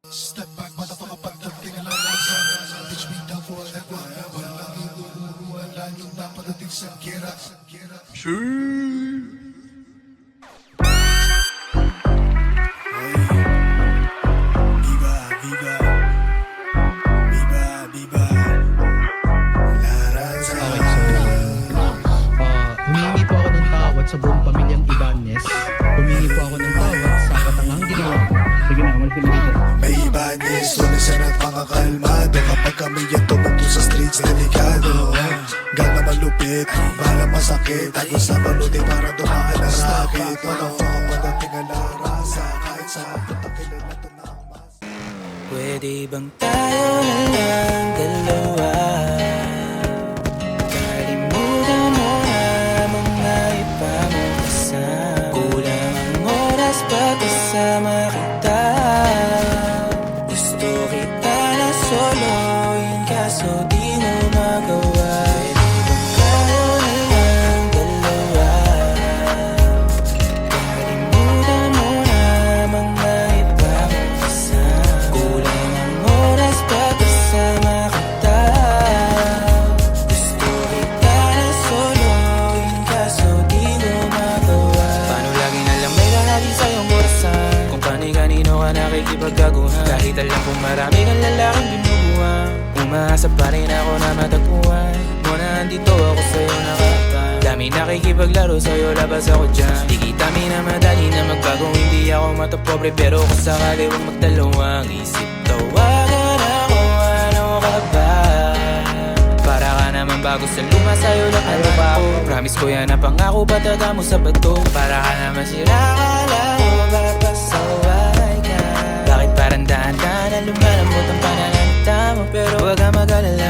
Step back, motherfucker, pagdating ang lalasan. Bitch, me down for a level. Walang iuuruan, lalo na pagdating sa gera. Viva, viva, viva, viva, Laranza. Humingi po ako ng tawad sa buong pamilyang Ibanez. Humingi po ako ng tawad sa katangang ginawa ko. Sige na, umalis na dito. May Ibanez, tulisan at mga kalmado. Kapag kami yan tumunto sa streets, delikado. Gana malupit, bala masakit. Tayo sa baluti para dumaan ang racket. Motherfucker, pagdating ang larasa. Kahit sa puta kilala to na ang mas. Pwede bang tayo na lang dalawa? Kalimutan mo na mga iba mong kasama. Kulang ang oras pag kasama kita. Gusto kita na soloin kaso di mo magawa. Pwede bang tayo na lang dalawa? Kalimutan mo na mga iba mong kasama. Kulang ang oras pag kasama kita. Gusto kita na soloin kaso di mo magawa. Paano lagi na lang may lalaki sa iyong orasan? Kung kani-kanino ka nakikipagkaguhan. Kahit alam kong marami kang lalaking binubuhan. Umaasa pa rin ako na matagpuan mo na andito ako sa'yo nakapan. Dami nakikipaglaro sa'yo, labas ako dyan. Di kita minamadali na magbago, hindi ako matapobre. Pero kung sakali huwag magdalawang isip, tawagan ako, ano ka ba? Para ka naman bago sa luma, sa'yo lang ano ba ako? Promise ko yan na pangako, batata mo sa bato. Para ka naman sila, akala mo papasaway ka. Bakit parang dahan-dahan na lumalamot ang pananalita mo? Pero huwag ka mag-alala,